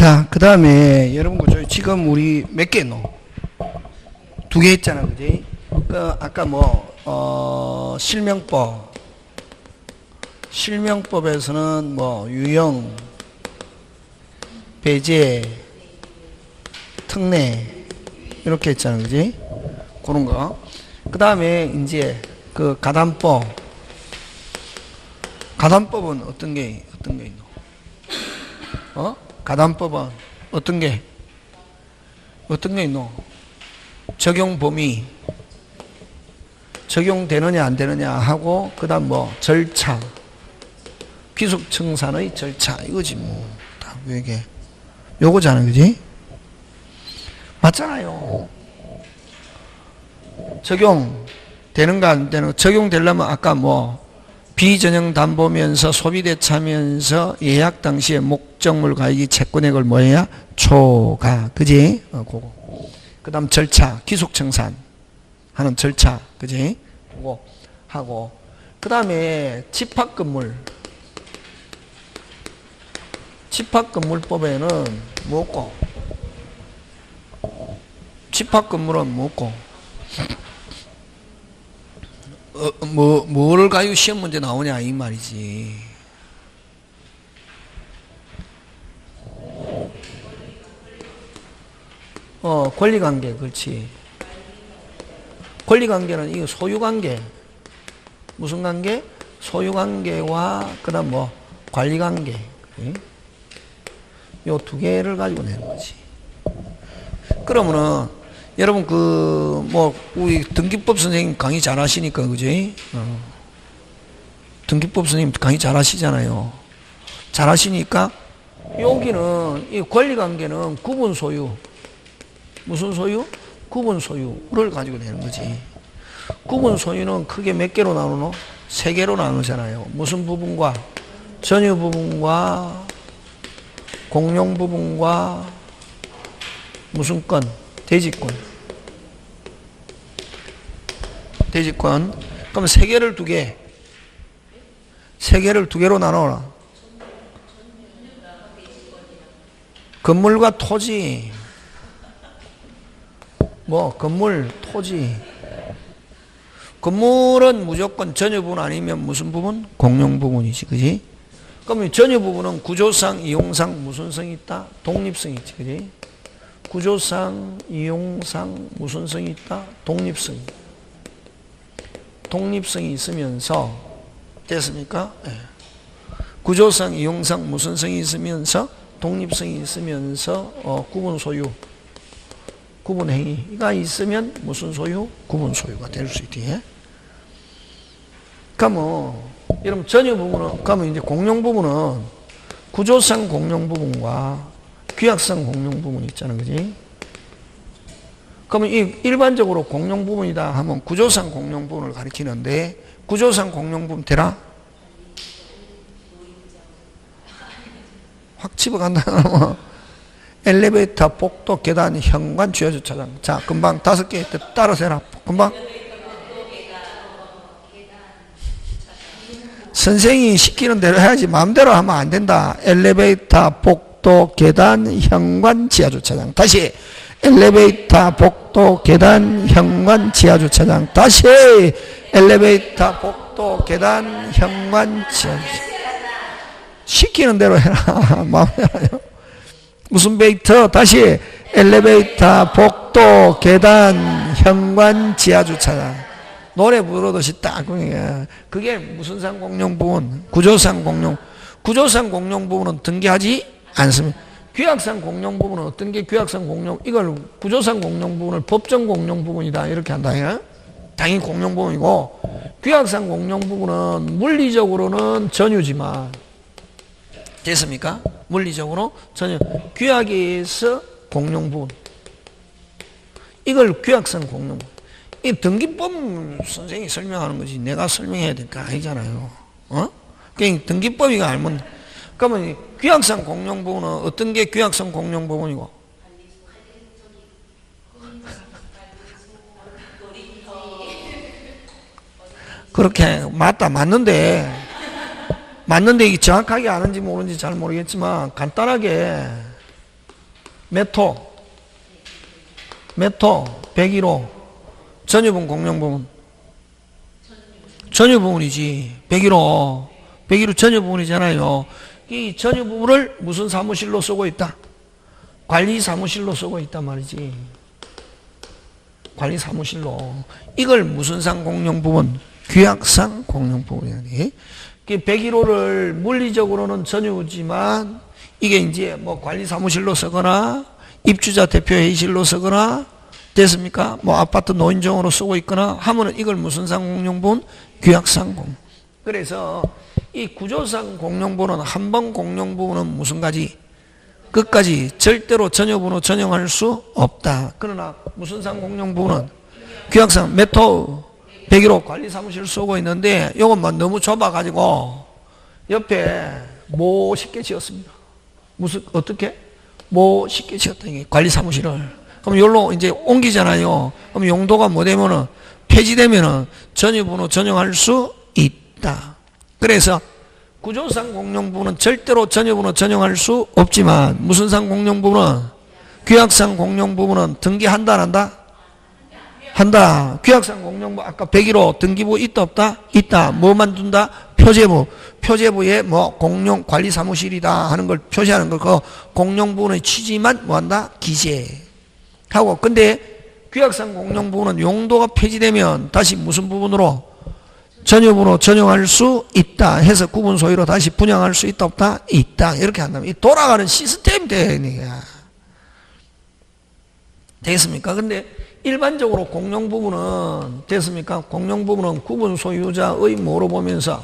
자, 그 다음에 여러분 그죠? 지금 우리 몇 개 했노? 2개 했잖아, 그지? 아까 실명법에서는 유형, 배제, 특례 이렇게 했잖아, 그지? 그런 거. 그 다음에 이제 그 가담법은 어떤 게 있노? 가담법은 어떤 게 있노? 적용 범위, 적용되느냐 안 되느냐 하고, 그 다음 절차, 귀속청산의 절차, 이거지 다 이게 요거잖아, 그지? 맞잖아요. 적용되는가 안 되는가. 적용되려면 아까 비전형 담보면서 소비대차면서 예약 당시에 목적물 가액이 채권액을 뭐해야? 초과, 그지? 그거. 그 다음 절차, 귀속청산 하는 절차, 그지? 그거 하고, 그 다음에 집합건물법에는 뭐고? 집합건물은 뭐고? 뭐를 가지고 시험 문제 나오냐 이 말이지. 권리관계, 그렇지. 권리관계는 이거 소유관계. 무슨 관계? 소유관계와 그 다음 관리관계. 요 2개를 가지고 내는 거지. 그러면은 여러분 우리 등기법 선생님 강의 잘 하시니까, 그지? 등기법 선생님 강의 잘 하시잖아요. 잘 하시니까 여기는 이 권리관계는 구분소유, 무슨 소유? 구분소유를 가지고 내는 거지. 구분소유는 크게 몇 개로 나누노? 3개로 나누잖아요. 무슨 부분과? 전유 부분과 공용 부분과 무슨 건? 대지권. 그럼 3개를 2개. 3개를 2개로 나눠라. 건물과 토지. 건물, 토지. 건물은 무조건 전유 부분 아니면 무슨 부분? 공용 부분이지, 그지? 그럼 전유 부분은 구조상, 이용상 무슨 성이 있다? 독립성이 있지, 그지? 구조상, 이용상 무슨 성이 있다? 독립성이. 독립성이 있으면서, 됐습니까? 네. 구조상, 이용상 무슨 성이 있으면서, 독립성이 있으면서 구분 소유, 구분 행위가 있으면 무슨 소유? 구분 소유가 될 수 있대. 그러면 여러분 전유 부분은, 그러면 이제 공용 부분은 구조상 공용 부분과 규약상 공용 부분이 있잖아, 그지? 그러면 이 일반적으로 공용 부분이다 하면 구조상 공용 부분을 가리키는데, 구조상 공용 부분 되라? 확 집어간다 하면 엘리베이터, 복도, 계단, 현관, 주차장. 자, 금방 5개 따라서 해라. 금방. 선생이 시키는 대로 해야지 마음대로 하면 안 된다. 엘리베이터, 복도, 계단, 현관, 지하주차장. 다시. 엘리베이터, 복도, 계단, 현관, 지하주차장. 다시. 엘리베이터, 복도, 계단, 현관, 지하주차장. 시키는 대로 해라. 마음대로 해요. 무슨 베이터? 다시. 엘리베이터, 복도, 계단, 현관, 지하주차장. 노래 부르듯이 딱 그게 무슨 상 공용 부분? 구조상 공용. 구조상 공용 부분은 등기하지 않습니다. 규약상 공용 부분은 어떤 게 규약상 공용? 이걸 구조상 공용 부분을 법정 공용 부분이다 이렇게 한다. 당연히 공용 부분이고, 규약상 공용 부분은 물리적으로는 전유지만, 됐습니까? 물리적으로 전유. 규약에서 공용 부분. 이걸 규약상 공용 부분. 이 등기법 선생님이 설명하는 거지 내가 설명해야 될 거 아니잖아요. 그러니까 등기법이가 알면. 그러면 규약상 공용 부분은 어떤 게 규약상 공용 부분이고? 그렇게 맞는데 이게 정확하게 아는지 모르는지 잘 모르겠지만 간단하게 몇 호? 몇 호? 101호. 전유분, 공용부분. 전유부분이지. 101호. 101호 전유부분이잖아요. 이 전유부분을 무슨 사무실로 쓰고 있다? 관리사무실로 쓰고 있단 말이지. 관리사무실로. 이걸 무슨 상 공용부분? 규약상 공용부분이라니. 101호를 물리적으로는 전유지만 이게 이제 뭐 관리사무실로 쓰거나 입주자 대표회의실로 쓰거나 됐습니까? 뭐 아파트 노인정으로 쓰고 있거나 하면은 이걸 무슨 상 공용부분? 규약상 공. 그래서 이 구조상 공용부는 한 번 공용부는 무슨 가지? 끝까지 절대로 전유분으로 전용할 수 없다. 그러나 무슨 상 공용부는 규약상 메토 101호 관리사무실 쓰고 있는데 이것만 너무 좁아가지고 옆에 뭐 쉽게 지었습니다. 무슨 어떻게? 뭐 쉽게 지었다 이게 관리사무실을. 그럼 여기로 이제 옮기잖아요. 그럼 용도가 뭐 되면은 폐지되면은 전유분으로 전용할 수 있다. 그래서 구조상 공용부는 절대로 전유분으로 전용할 수 없지만 무슨 상 공용부는 규약상 공용부는 등기한다 안 한다? 한다. 규약상 공용부 아까 101호 등기부 있다 없다? 있다. 뭐만 둔다? 표제부. 표제부에 뭐 공용 관리사무실이다 하는 걸 표시하는 거 그 공용부의 취지만 뭐한다? 기재하고. 근데 규약상 공용부는 용도가 폐지되면 다시 무슨 부분으로? 전유분으로 전용할 수 있다 해서 구분 소유로 다시 분양할 수 있다 없다? 있다. 이렇게 한다면 이 돌아가는 시스템 대행이야. 되겠습니까? 근데 일반적으로 공용 부분은 됐습니까? 공용 부분은 구분 소유자의 뭐로 보면서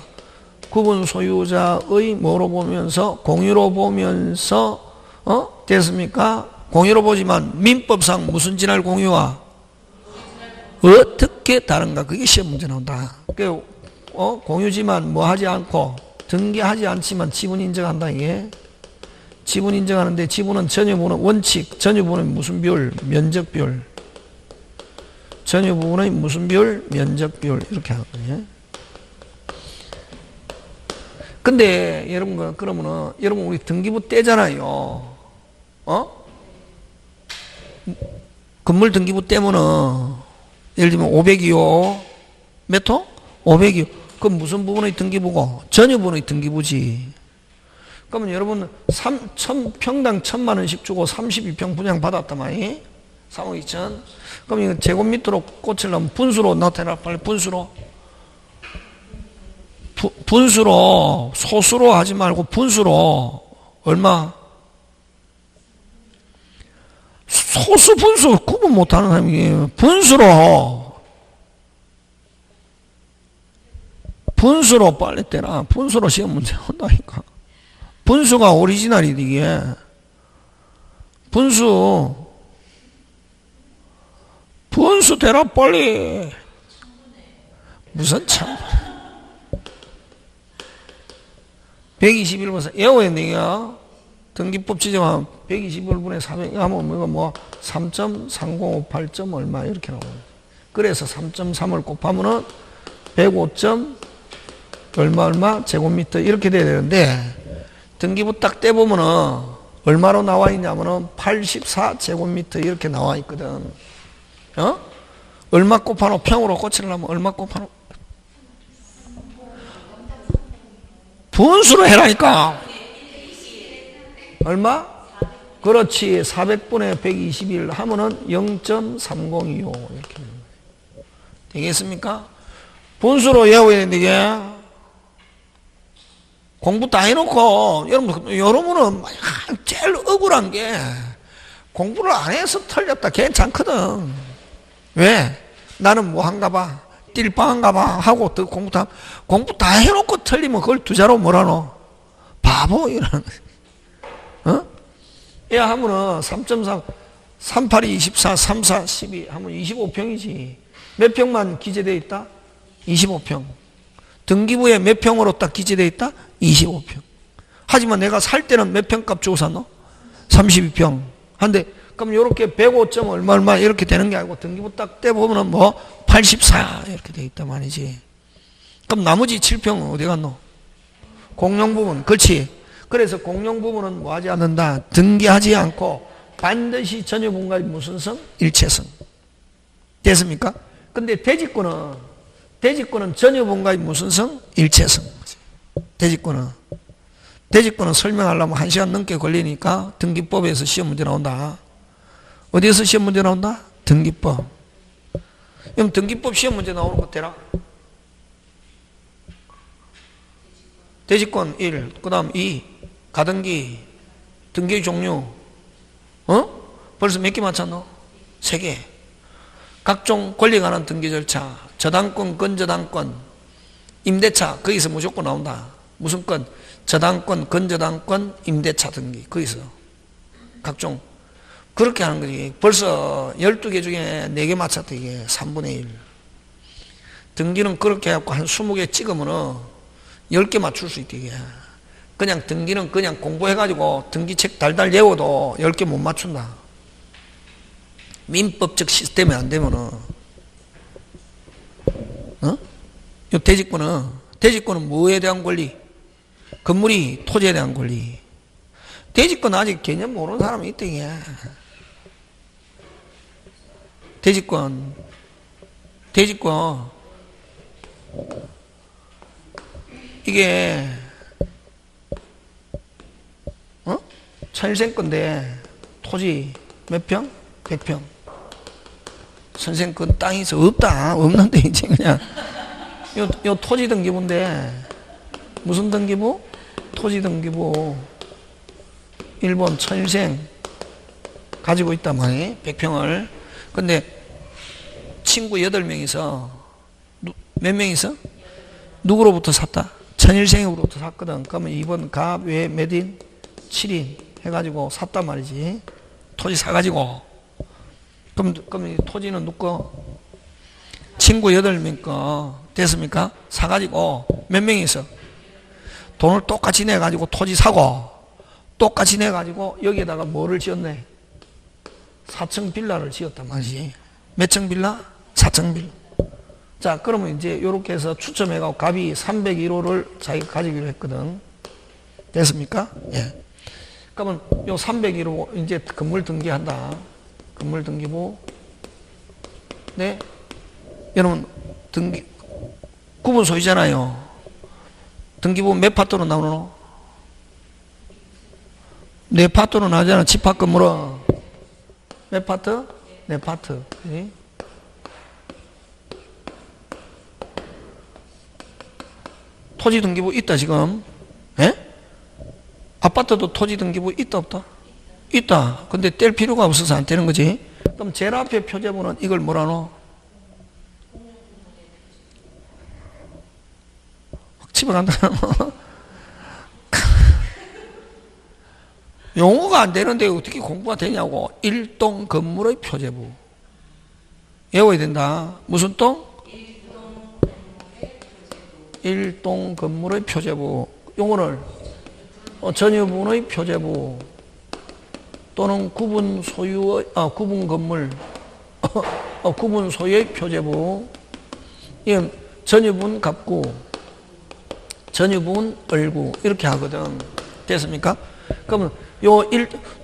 구분 소유자의 뭐로 보면서 공유로 보면서 됐습니까? 공유로 보지만 민법상 무슨 진할 공유와 어떻게 다른가? 그게 시험 문제 나온다. 공유지만 뭐 하지 않고 등기하지 않지만 지분 인정한다 이게. 지분 인정하는데 지분은 전유분은 원칙, 전유분은 무슨 비율? 면적 비율. 전유분의 무슨 비율? 면적 비율. 이렇게 하는 거예요. 근데 여러분 그러면은 여러분 우리 등기부 떼잖아요. 건물 등기부 떼면은 예를 들면 500이요. 몇 호? 500이요. 그럼 무슨 부분의 등기부고? 전유분의 등기부지. 그러면 여러분 1000평당 1000만 원씩 주고 32평 분양 받았단 말이에요. 3억 2천. 그럼 이거 제곱미터로 꽂으려면 분수로 나타내라 빨리. 분수로. 분수로 소수로 하지 말고 분수로. 얼마? 소수 분수 구분 못하는 사람이 분수로 빨리 떼라. 분수로 시험 문제 온다니까. 분수가 오리지널이지 이게. 분수 떼라 빨리. 무슨 참 121분 외워야 돼요. 등기법 지정하면 121분의 400 하면 뭐 3.3058점 얼마 이렇게 나와요. 그래서 3.3을 곱하면은 105점 얼마 제곱미터 이렇게 돼야 되는데 등기부 딱 떼보면은 얼마로 나와 있냐면은 84제곱미터 이렇게 나와 있거든. 얼마 곱하노? 평으로 고치려면 얼마 곱하노? 분수로 해라니까. 얼마? 그렇지. 400분의 121 하면은 0.3025 이렇게 되겠습니까? 분수로 외워야 되는데 이게 공부 다 해놓고 여러분은 제일 억울한 게 공부를 안 해서 틀렸다 괜찮거든. 왜? 나는 뭐 한가 봐. 띨빵한가 봐 하고 또 공부 다 해놓고 틀리면 그걸 두 자로 뭐라노? 바보 이런. 야 하면은 3.3 38이 24 34 12 하면 25평이지. 몇 평만 기재되어 있다? 25평. 등기부에 몇 평으로 딱 기재되어 있다? 25평. 하지만 내가 살 때는 몇 평값 주고 샀노? 32평. 한데 그럼 이렇게 105점 얼마 이렇게 되는 게 아니고 등기부 딱 떼보면은 뭐 84 이렇게 되어 있단 말이지. 그럼 나머지 7평은 어디 갔노? 공용 부분. 그렇지. 그래서 공용 부분은 뭐 하지 않는다? 등기하지 않고 반드시 전유분과 무슨 성? 일체성. 됐습니까? 근데 대지권은 전유분과 무슨 성? 일체성. 대지권은 설명하려면 1시간 넘게 걸리니까 등기법에서 시험 문제 나온다. 어디에서 시험 문제 나온다? 등기법. 그럼 등기법 시험 문제 나오는 거 되라? 대지권 1, 그 다음 2, 가등기, 등기 종류. 벌써 몇 개 맞췄노? 3개. 각종 권리 관한 등기 절차, 저당권, 건저당권, 임대차, 거기서 무조건 나온다. 무슨 건? 저당권, 건저당권, 임대차 등기. 거기서. 각종. 그렇게 하는 거지. 벌써 12개 중에 4개 맞췄다, 이게. 3분의 1. 등기는 그렇게 해갖고 한 20개 찍으면은 10개 맞출 수 있다, 이게. 그냥 등기는 그냥 공부해가지고 등기책 달달 외워도 10개 못 맞춘다. 민법적 시스템이 안 되면은, 요 대지권은 뭐에 대한 권리? 건물이 토지에 대한 권리. 대지권 아직 개념 모르는 사람이 있다, 이게. 대지권. 이게, 천일생 건데, 토지 몇 평? 100평. 선생 그 땅이 없다. 없는데, 이제 그냥. 요 토지 등기부인데, 무슨 등기부? 토지 등기부. 일본 천일생 가지고 있단 말이에요. 100평을. 근데 친구 8명이서, 몇 명이서? 누구로부터 샀다? 천일생으로부터 샀거든. 그러면 2번 갑, 외, 몇인? 7인 해가지고 샀단 말이지. 토지 사가지고. 그럼 이 토지는 누구? 친구 8명 거. 됐습니까? 사가지고 몇 명이 있어? 돈을 똑같이 내가지고 토지 사고, 똑같이 내가지고 여기에다가 뭐를 지었네? 4층 빌라를 지었단 말이지. 몇 층 빌라? 4층 빌라. 자, 그러면 이제 이렇게 해서 추첨해가지고 갑이 301호를 자기가 가지기로 했거든. 됐습니까? 예. 그러면 요 301호 이제 건물 등기한다. 건물 등기부. 네. 여러분, 구분 소유잖아요. 등기부 몇 파트로 나오노? 4파트로 나오잖아. 집합 건물은. 몇 파트? 4파트. 그치? 토지 등기부 있다, 지금. 예? 아파트도 토지 등기부 있다, 없다? 있다. 근데 뗄 필요가 없어서 안 떼는 거지. 그럼 제일 앞에 표제부는 이걸 뭐라 노? 집에 간다. 용어가 안 되는데 어떻게 공부가 되냐고. 일동 건물의 표제부. 외워야 된다. 무슨 동? 일동 건물의 표제부. 용어를 전유분의 표제부 또는 구분 소유의 구분 건물 구분 소유의 표제부. 이건 전유분 갑구, 전유분 을구 이렇게 하거든. 됐습니까? 그러면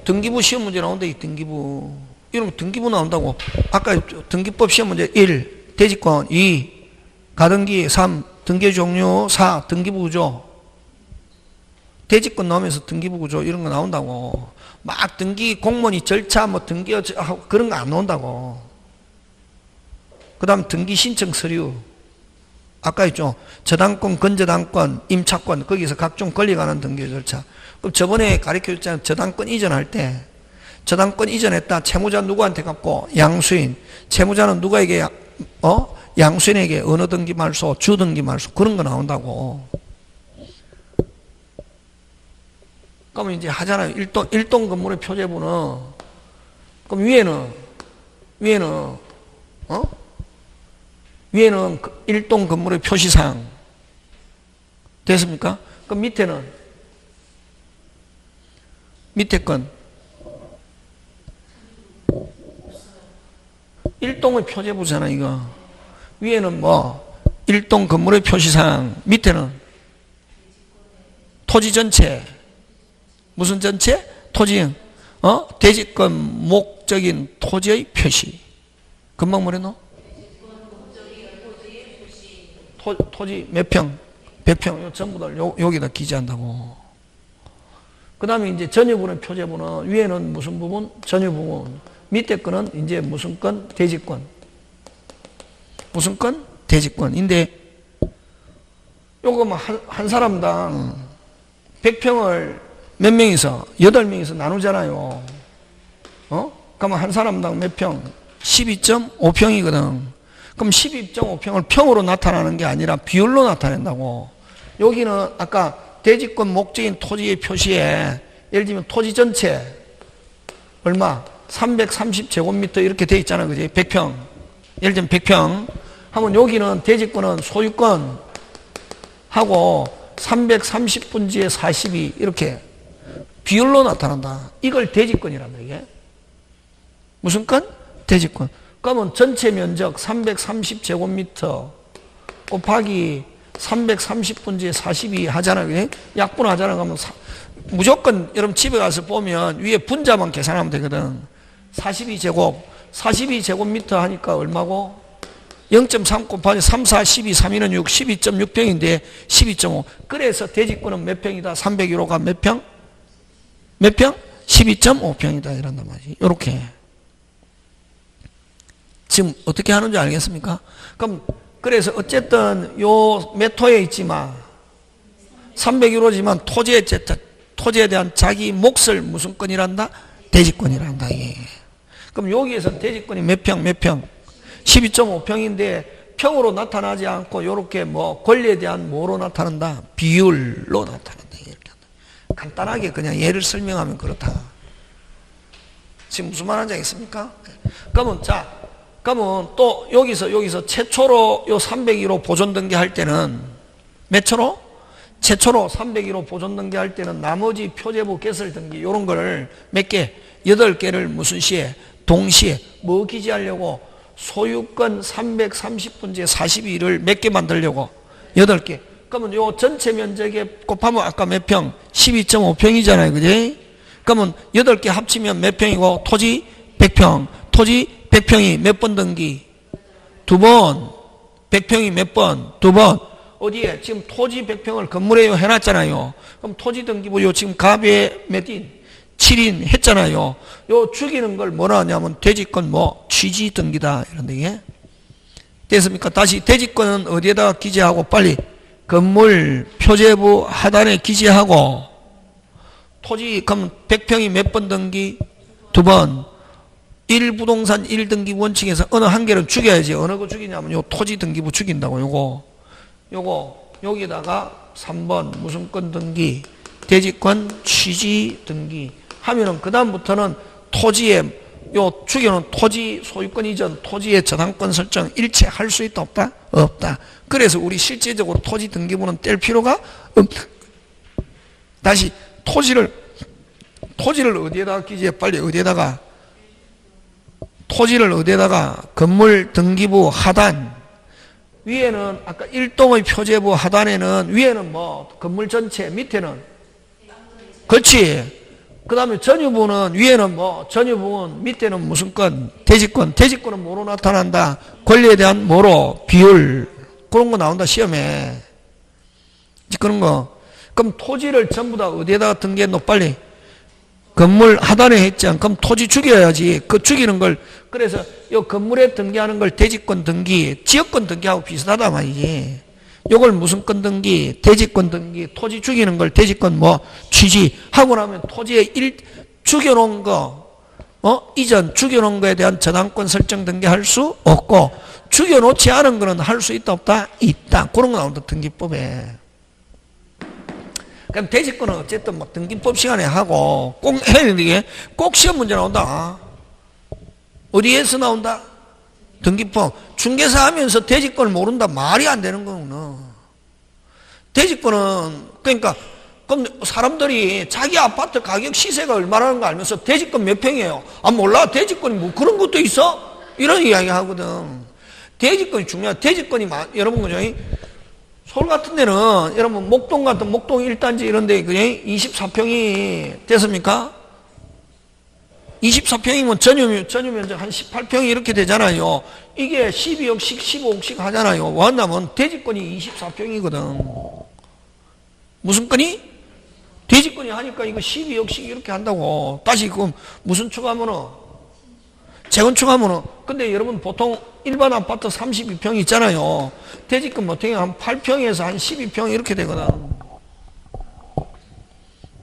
등기부 시험 문제 나온다. 이 등기부. 이런 등기부 나온다고. 아까 등기법 시험 문제 1 대지권, 2 가등기, 3 등기 종류, 4 등기부 구조. 대지권 나오면서 등기부 구조 이런 거 나온다고. 막 등기 공무원이 절차 뭐 등기 그런 거 안 나온다고. 그 다음 등기 신청 서류. 아까 있죠. 저당권, 건저당권, 임차권 거기서 각종 권리 관한 등기 절차. 그럼 저번에 가르쳐줬잖아요. 저당권 이전할 때 저당권 이전했다. 채무자 누구한테 갖고? 양수인. 채무자는 누구에게? 양수인에게 어느 등기 말소, 주 등기 말소 그런 거 나온다고. 그러면 이제 하잖아요. 일동 건물의 표제부는 그럼 위에는 일동 건물의 표시상 됐습니까? 그럼 밑에 건 일동의 표제부잖아. 이거 위에는 뭐 일동 건물의 표시상, 밑에는 토지 전체. 무슨 전체? 토지 대지권 목적인 토지의 표시. 금방 뭐랬노? 토지 몇 평, 몇 평, 요 전부 다 여기다 기재한다고. 그 다음에 이제 전유부는 표제부는 위에는 무슨 부분? 전유 부분. 밑에 거는 이제 무슨 건? 대지권. 무슨 건? 대지권인데, 요거 뭐 한 사람당 100평을 몇 명이서? 8명이서 나누잖아요. 그러면 한 사람당 몇 평? 12.5평이거든. 그럼 12.5평을 평으로 나타나는 게 아니라 비율로 나타낸다고. 여기는 아까 대지권 목적인 토지의 표시에 예를 들면 토지 전체 얼마? 330제곱미터 이렇게 돼 있잖아. 그지? 100평. 예를 들면 100평 하면 여기는 대지권은 소유권 하고 330분지에 42 이렇게 비율로 나타난다. 이걸 대지권이란다. 이게 무슨 건? 대지권. 그러면 전체 면적 330제곱미터 곱하기 330분지에 42 하잖아요. 약분 하잖아요. 그러면 무조건 여러분 집에 가서 보면 위에 분자만 계산하면 되거든. 42제곱미터 하니까 얼마고? 0.3 곱하기 3, 4, 12, 3, 2는 6, 12.6평인데 12.5. 그래서 대지권은 몇 평이다? 301호가 몇 평? 몇 평? 12.5평이다. 이런단 말이지. 요렇게. 지금 어떻게 하는지 알겠습니까? 그럼 그래서 어쨌든 요 메토에 있지만 301호지만 토지에 대한 자기 몫을 무슨 건이란다? 대지권이란다. 예. 그럼 여기에서 대지권이 몇 평, 몇 평? 12.5평인데 평으로 나타나지 않고 요렇게 뭐 권리에 대한 뭐로 나타난다? 비율로 나타난다. 이렇게 한다. 간단하게 그냥 예를 설명하면 그렇다. 지금 무슨 말 하는지 알겠습니까? 그러면 또 여기서 최초로 요 301호 보존 등기할 때는 몇 초로? 최초로 301호 보존 등기할 때는 나머지 표제부 개설 등기 요런 거를 몇 개? 8개를 무슨 시에? 동시에 뭐 기재하려고? 소유권 330분지에 42를 몇 개 만들려고? 8개. 그러면 요 전체 면적에 곱하면 아까 몇 평? 12.5평이잖아요. 그지? 그러면 8개 합치면 몇 평이고? 토지 100평. 토지 100평이 몇 번 등기? 2번. 100평이 몇 번? 2번. 어디에? 지금 토지 100평을 건물에 해놨잖아요. 그럼 토지 등기부 요 지금 갑에 몇 인? 7인 했잖아요. 요 죽이는 걸 뭐라 하냐면 대지권 뭐 취지 등기다. 이런데 이게 됐습니까? 다시 대지권은 어디에다가 기재하고 빨리 건물 표제부 하단에 기재하고 토지 그럼 100평이 몇 번 등기? 2번. 1부동산 1등기 원칙에서 어느 한 개를 죽여야지. 어느 거 죽이냐면 요 토지 등기부 죽인다고. 요거 여기다가 3번 무슨 건 등기 대지권 취지 등기 하면은 그 다음부터는 토지에 요 죽여놓은 토지 소유권 이전 토지의 저당권 설정 일체 할 수 있다 없다? 없다. 그래서 우리 실제적으로 토지 등기부는 뗄 필요가 다시 토지를 어디에다가 기재해? 빨리 어디에다가? 토지를 어디에다가? 건물 등기부 하단 위에는 아까 일동의 표제부 하단에는 위에는 뭐 건물 전체 밑에는 그렇지. 그 다음에 전유부는 위에는 뭐 전유부는 밑에는 무슨 건? 대지권은 뭐로 나타난다? 권리에 대한 뭐로? 비율. 그런 거 나온다 시험에. 그런 거. 그럼 토지를 전부 다 어디에다가 등기했노? 빨리 건물 하단에 했잖아. 그럼 토지 죽여야지. 그 죽이는 걸 그래서 이 건물에 등기하는 걸 대지권 등기, 지역권 등기하고 비슷하다 말이지. 요걸 무슨 건 등기, 대지권 등기, 토지 죽이는 걸 대지권 뭐 취지 하고 나면 토지에 죽여놓은 거, 이전 죽여놓은 거에 대한 저당권 설정 등기할 수 없고 죽여놓지 않은 거는 할 수 있다 없다? 있다. 그런 거 나온다 등기법에. 그럼 대지권은 어쨌든 뭐 등기법 시간에 하고 꼭 해야 되는데 이게 꼭 시험 문제 나온다. 어디에서 나온다? 등기법. 중개사 하면서 대지권을 모른다. 말이 안 되는 거구나. 대지권은 그러니까 그럼 사람들이 자기 아파트 가격 시세가 얼마라는 거 알면서 대지권 몇 평이에요? 아 몰라. 대지권이 뭐 그런 것도 있어? 이런 이야기 하거든. 대지권이 중요하다. 대지권이 여러분 그죠? 서울 같은 데는 여러분 목동 같은 목동 1단지 이런 데 그냥 24평이 됐습니까? 24평이면 전유 면적 한 18평이 이렇게 되잖아요. 이게 12억씩 15억씩 하잖아요. 왜냐면 대지권이 24평이거든. 무슨 건이? 대지권이 하니까 이거 12억씩 이렇게 한다고. 다시 그럼 무슨 추가하면은? 재건축하면은. 근데 여러분 보통 일반 아파트 32평 있잖아요. 대지권 보통 한 8평에서 한 12평 이렇게 되거든.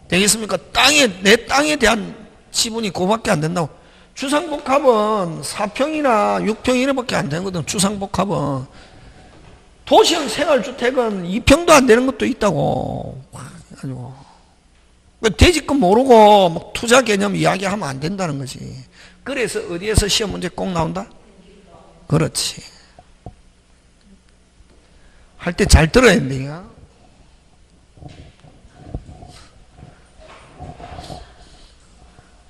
되겠습니까? 내 땅에 대한 지분이 그거밖에 안 된다고. 주상복합은 4평이나 6평 이래밖에 안 되거든. 주상복합은. 도시형 생활주택은 2평도 안 되는 것도 있다고. 가지고 대지권 모르고 뭐 투자 개념 이야기하면 안 된다는 거지. 그래서 어디에서 시험 문제 꼭 나온다? 그렇지. 할 때 잘 들어야 된다.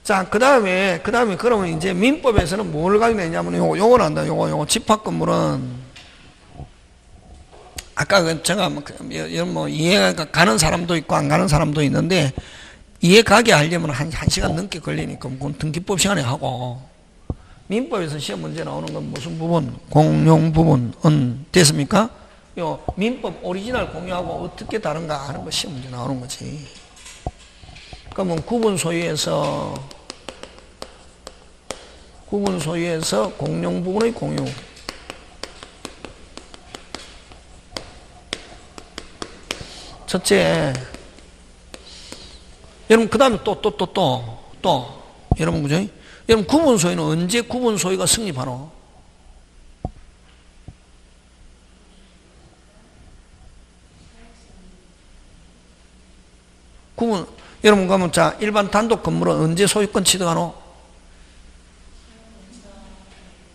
자, 그 다음에 그러면 이제 민법에서는 뭘 가지고 내냐면 요걸 한다. 요거 집합건물은 아까 제가 뭐 이해가 가는 사람도 있고 안 가는 사람도 있는데 이해 가게 하려면 한 시간 넘게 걸리니까 그건 등기법 시간에 하고 민법에서 시험 문제 나오는 건 무슨 부분? 공용 부분은 됐습니까? 요 민법 오리지널 공유하고 어떻게 다른가 하는 거 시험 문제 나오는 거지. 그러면 구분 소유에서 공용 부분의 공유. 첫째, 여러분 그 다음에 또 여러분 그죠? 여러분 구분 소유는 언제 구분 소유가 성립하노? 구분 여러분 그러면 자 일반 단독 건물은 언제 소유권 취득하노?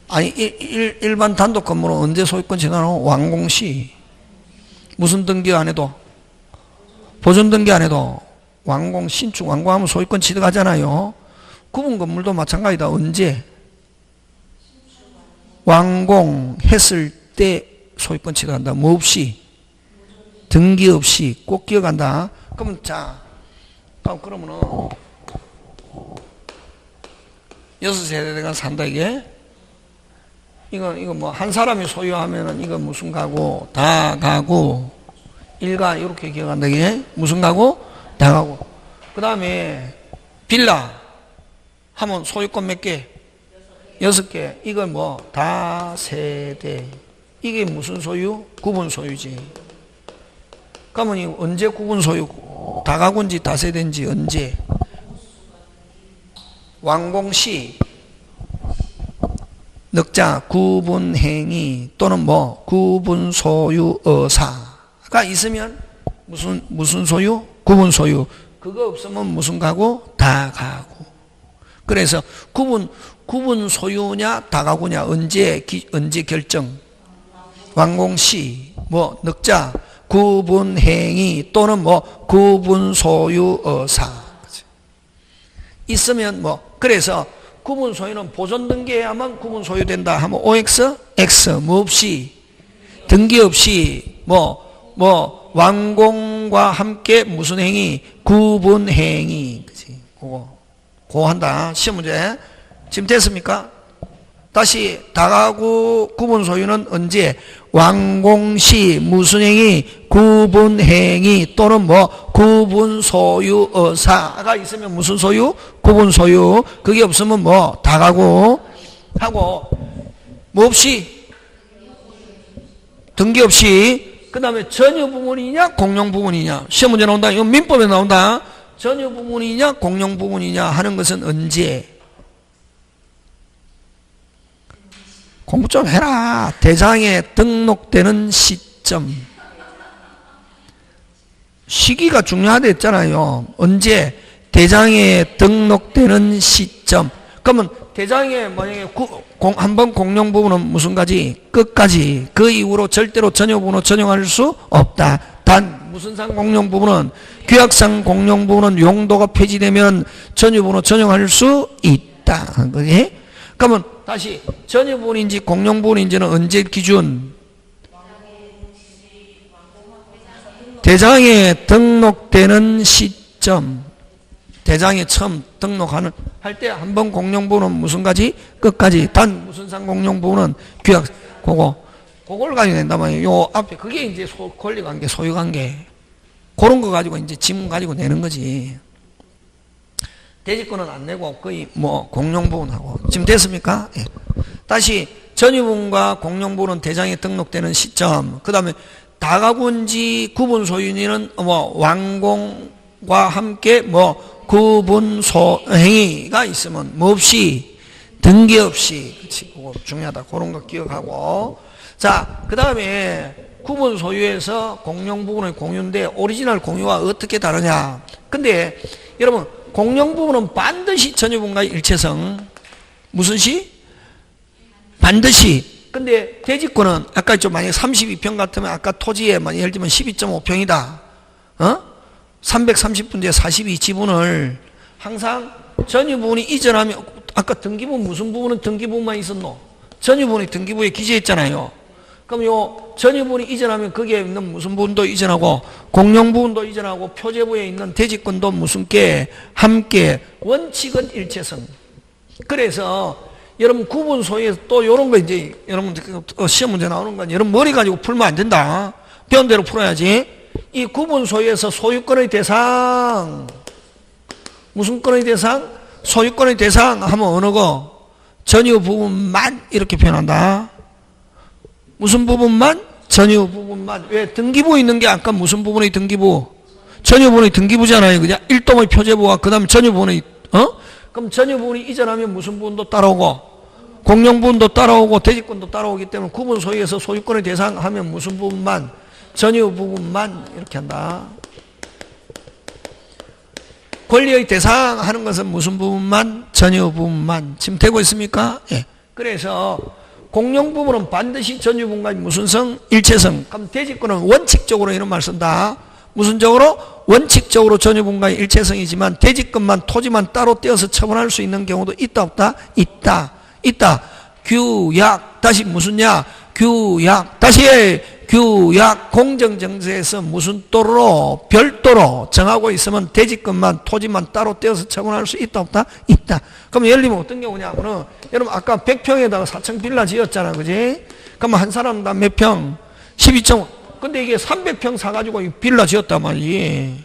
아니 일반 단독 건물은 언제 소유권 취득하노? 완공시. 무슨 등기 안 해도? 보존 등기 안 해도 완공, 신축, 완공하면 소유권 취득하잖아요. 구분 건물도 마찬가지다. 언제? 완공했을 때 소유권 취득한다. 뭐 없이? 등기 없이. 꼭 기억한다. 그러면 자, 그러면은 6세대가 산다 이게? 이거 뭐 한 사람이 소유하면은 이거 무슨 가구? 다 가구. 일가 이렇게 기억한다 이게? 무슨 가구? 다 가구. 그 다음에 빌라 하면 소유권 몇 개? 6개. 이건 뭐 다세대. 이게 무슨 소유? 구분 소유지. 그러면 이 언제 구분 소유? 다가구인지 다세대인지 언제? 완공시 넉자 구분행위 또는 뭐 구분 소유 의사가 있으면 무슨 소유? 구분 소유. 그거 없으면 무슨 가구? 다 가구. 그래서 구분 소유냐 다가구냐 언제 결정? 완공시 뭐 넉자 구분행위 또는 뭐 구분 소유 의사 있으면 뭐 그래서 구분 소유는 보존 등기해야만 구분 소유된다 하면 OX X 뭐 없이 등기 없이 뭐 완공과 함께 무슨 행위? 구분 행위. 그치? 그거 한다. 시험 문제. 지금 됐습니까? 다시 다가구 구분 소유는 언제? 완공시 무슨 행위? 구분 행위 또는 뭐 구분 소유 의사가 있으면 무슨 소유? 구분 소유. 그게 없으면 뭐 다가구 하고 뭐 없이 등기 없이 그 다음에 전유 부분이냐 공용 부분이냐 시험 문제 나온다. 이건 민법에 나온다. 전유 부분이냐 공용 부분이냐 하는 것은 언제? 공부 좀 해라. 대장에 등록되는 시점. 시기가 중요하다 했잖아요. 언제? 대장에 등록되는 시점. 그러면 대장에 만약에 한번 공용 부분은 무슨 가지? 끝까지. 그 이후로 절대로 전유 부분으로 전용할 수 없다. 단 무슨 상 공용 부분은 규약상 공용 부분은 용도가 폐지되면 전유 부분으로 전용할 수 있다. 그지? 그러면 다시 전유 부분인지 공용 부분인지는 언제 기준? 대장에 등록되는 시점. 대장에 처음 등록하는 할 때 한 번 공용부는 무슨 가지? 끝까지. 단 무슨 상 공용부는 규약 그걸 가지고 낸단 말이에요. 요 앞에 그게 이제 권리관계, 소유관계. 그런 거 가지고 이제 지문 가지고 내는 거지. 대지권은 안 내고 거의 뭐 공용부분하고. 지금 됐습니까? 예. 다시 전유분과 공용부는 대장에 등록되는 시점. 그 다음에 다가군지 구분 소유인은 뭐 완공과 함께 뭐 구분 소행위가 있으면 뭐 없이 등기 없이. 그치, 그거 중요하다. 그런 거 기억하고. 자, 그 다음에 구분 소유에서 공용 부분의 공유인데 오리지널 공유와 어떻게 다르냐. 근데 여러분 공용 부분은 반드시 전유분과 일체성. 무슨 시? 반드시. 근데 대지권은 아까 좀 만약에 32평 같으면 아까 토지에 예를 들면 12.5평이다. 330분지에 42지분을 항상 전유분이 이전하면 아까 등기부 무슨 부분은 등기부만 있었노? 전유분이 등기부에 기재했잖아요. 그럼 요 전유분이 이전하면 거기에 있는 무슨 부분도 이전하고 공용 부분도 이전하고 표제부에 있는 대지권도 무슨 게 함께 원칙은 일체성. 그래서 여러분 구분 소유에서 또 요런 거 이제 여러분 시험 문제 나오는 건 여러분 머리 가지고 풀면 안 된다. 배운 대로 풀어야지. 이 구분 소유에서 소유권의 대상 무슨 권의 대상? 소유권의 대상 하면 어느 거? 전유 부분만 이렇게 표현한다. 무슨 부분만? 전유 부분만. 왜? 등기부 있는 게 아까 무슨 부분의 등기부? 전유 부분의 등기부잖아요. 그냥 일동의 표제부와 그 다음에 전유 부분의 그럼 전유 부분이 이전하면 무슨 부분도 따라오고 공용 부분도 따라오고 대지권도 따라오기 때문에 구분 소유에서 소유권의 대상 하면 무슨 부분만? 전유 부분만 이렇게 한다. 권리의 대상 하는 것은 무슨 부분만? 전유 부분만. 지금 되고 있습니까? 예. 그래서 공용 부분은 반드시 전유 부분과 무슨 성? 일체성. 그럼 대지권은 원칙적으로 이런 말 쓴다. 무슨 적으로? 원칙적으로 전유 부분과 일체성이지만 대지권만 토지만 따로 떼어서 처분할 수 있는 경우도 있다 없다? 있다. 규약. 다시 무슨냐? 규약. 다시 규약 공정정세에서 무슨 또로 별도로 정하고 있으면 대지권만 토지만 따로 떼어서 처분할 수 있다 없다? 있다. 그럼 예를 들면 어떤 경우냐면은 여러분 아까 100평에다가 4층 빌라 지었잖아. 그지? 그럼 한 사람당 몇 평? 12.5. 근데 이게 300평 사가지고 빌라 지었단 말이지.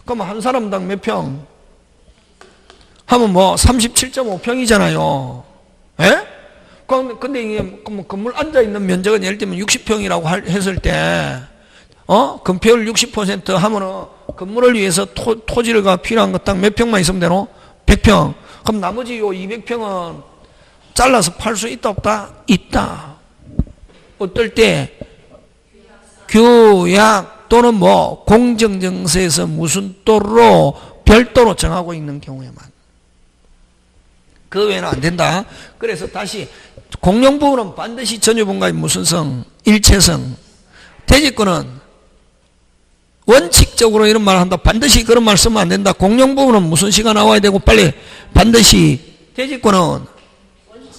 그럼 한 사람당 몇 평? 하면 뭐 37.5평이잖아요. 예? 근데 이게 건물 앉아있는 면적은 예를 들면 60평이라고 했을 때, 건폐율 60% 하면은 건물을 위해서 토지가 필요한 거 딱 몇 평만 있으면 되노? 100평. 그럼 나머지 요 200평은 잘라서 팔 수 있다 없다? 있다. 어떨 때? 규약 또는 뭐 공정정세에서 무슨 또로 별도로 정하고 있는 경우에만. 그 외에는 안 된다. 그래서 다시 공용 부분은 반드시 전유분과의 무슨 성? 일체성. 대지권은 원칙적으로 이런 말 한다. 반드시 그런 말 쓰면 안 된다. 공용 부분은 무슨 시가 나와야 되고 빨리 반드시. 대지권은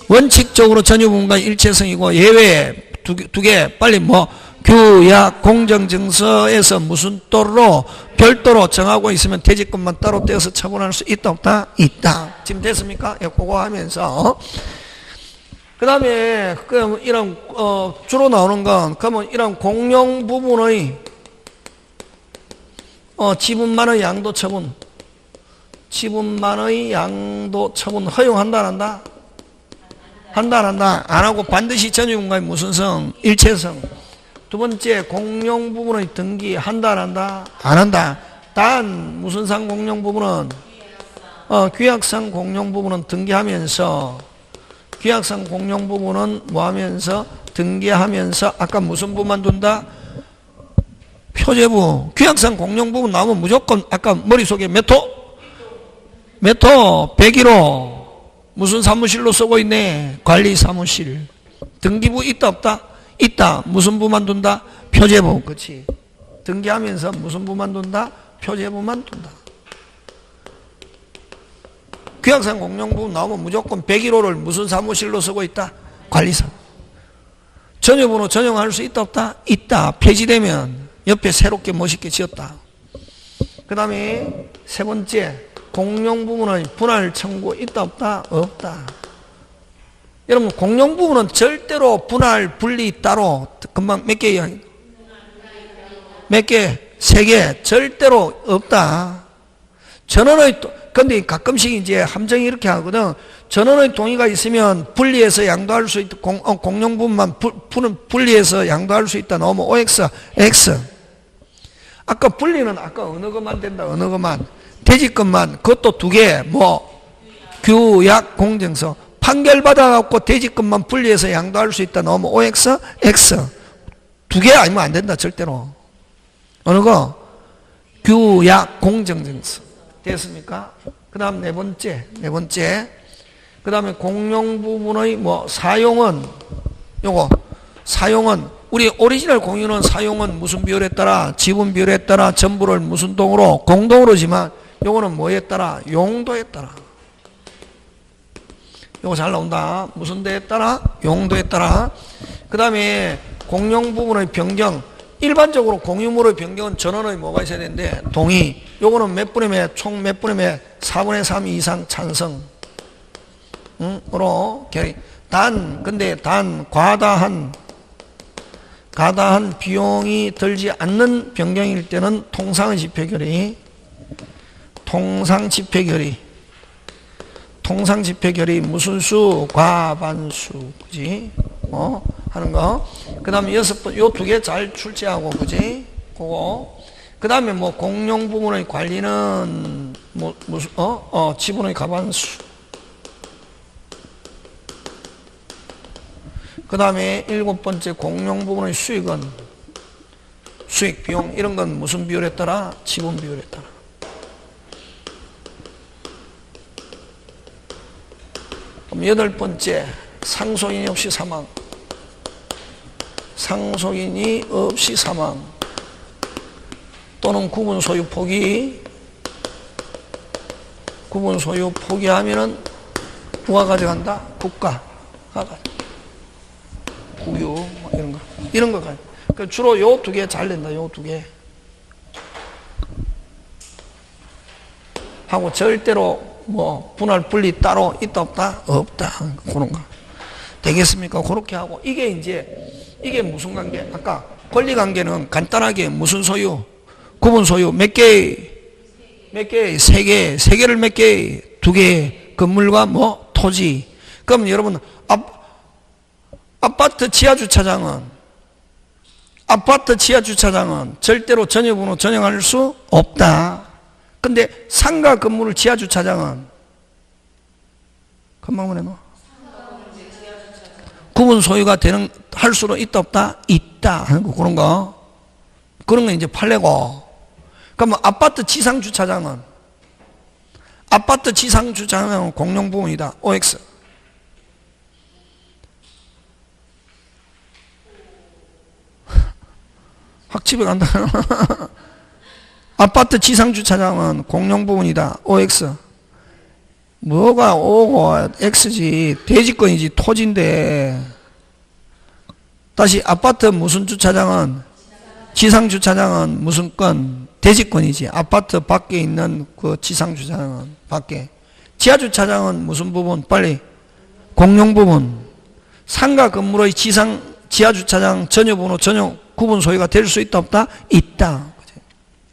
원칙적으로 전유분과의 일체성이고 예외 두 개 빨리 뭐 규약 공정증서에서 무슨 또로 별도로 정하고 있으면 대지권만 따로 떼어서 처분할 수 있다 없다? 있다. 지금 됐습니까? 예, 그거 하면서 그 다음에 이런 주로 나오는 건 그러면 이런 공용 부분의 지분만의 양도 처분 지분만의 양도 처분 허용한다 안 한다? 한다 안 한다? 안 하고 반드시 전유분과의 무슨 성? 일체성. 두 번째 공용 부분의 등기 한다 안 한다? 안 한다. 단 무슨 상 공용 부분은 규약상 공용 부분은 등기하면서 규약상 공용 부분은 뭐 하면서 등기하면서 아까 무슨 부분만 둔다? 표제부. 규약상 공용 부분 나오면 무조건 아까 머릿속에 몇 호? 101호. 무슨 사무실로 쓰고 있네? 관리사무실. 등기부 있다 없다? 있다. 무슨 부만 둔다? 표제부. 그렇지. 등기하면서 무슨 부만 둔다? 표제부만 둔다. 규약상 공용부분 나오면 무조건 101호를 무슨 사무실로 쓰고 있다? 관리사. 전유번호 전용할 수 있다 없다? 있다. 폐지되면 옆에 새롭게 멋있게 지었다. 그 다음에 세 번째 공용 부분의 분할 청구 있다 없다? 없다. 여러분 공용 부분은 절대로 분할 분리 따로 금방 몇 개 이야기? 몇 개? 3개 절대로 없다. 전원의 근데 가끔씩 이제 함정이 이렇게 하거든. 전원의 동의가 있으면 분리해서 양도할 수 있다. 공용 부분만 분리해서 양도할 수 있다. 너무 OX, X. 아까 분리는 아까 어느 것만 된다. 어느 것만. 대지권만 그것도 2개. 뭐 규약 공정서. 판결받아갖고 대지권만 분리해서 양도할 수 있다. 너무 OX, X. 2개 아니면 안 된다. 절대로. 어느 거? 규약 공정증서. 됐습니까? 그 다음 네 번째. 그 다음에 공용 부분의 뭐 사용은, 요거, 사용은, 우리 오리지널 공유는 사용은 무슨 비율에 따라, 지분 비율에 따라, 전부를 무슨 동으로, 공동으로지만, 요거는 뭐에 따라? 용도에 따라. 요거 잘 나온다. 무슨 데에 따라? 용도에 따라. 그 다음에 공용 부분의 변경. 일반적으로 공유물의 변경은 전원의 뭐가 있어야 되는데 동의. 요거는 몇 분의 몇, 총 몇 분의 몇, 4분의 3 이상 찬성. 으로 결의. 근데 과다한 비용이 들지 않는 변경일 때는 통상의 집회 결의. 통상 집회 결의 무슨 수? 과반수. 그지? 하는 거. 그 다음에 6번, 요 2개 잘 출제하고, 그지? 그거. 그 다음에 뭐, 공용 부분의 관리는, 뭐, 무슨, 지분의 과반수. 그 다음에 7번째, 공용 부분의 수익은, 수익, 비용, 이런 건 무슨 비율에 따라? 지분 비율에 따라. 그럼 8번째, 상속인이 없이 사망. 상속인이 없이 사망 또는 구분 소유 포기하면은 누가 가져간다? 국가가 가져간다. 국유 뭐 이런 거 가져. 그러니까 주로 요 2개 잘 낸다. 요 2개 하고 절대로 뭐 분할 분리 따로 있다 없다? 없다. 그런 거 되겠습니까? 그렇게 하고 이게 무슨 관계? 아까 권리 관계는 간단하게 무슨 소유? 구분 소유 몇 개? 3개를 몇 개? 2개. 건물과 뭐 토지. 그럼 여러분 아파트 지하 주차장은 절대로 전용으로 전용할 수 없다. 근데 상가 건물을 지하 주차장은 금방 해놓아. 구분 소유가 할 수는 있다 없다? 있다 하는 거. 그런 거 이제 판례고. 그러면 아파트 지상 주차장은 공용 부분이다. OX. 학집에 간다. 아파트 지상 주차장은 공용 부분이다. OX. 뭐가 O고 X지? 대지권이지. 토지인데. 다시 아파트 무슨 주차장은? 지상 주차장은 무슨 건? 대지권이지. 아파트 밖에 있는 그 지상 주차장은 밖에. 지하 주차장은 무슨 부분? 빨리. 공용 부분. 상가 건물의 지하 주차장 전용번호 전용 구분 소유가 될 수 있다 없다? 있다.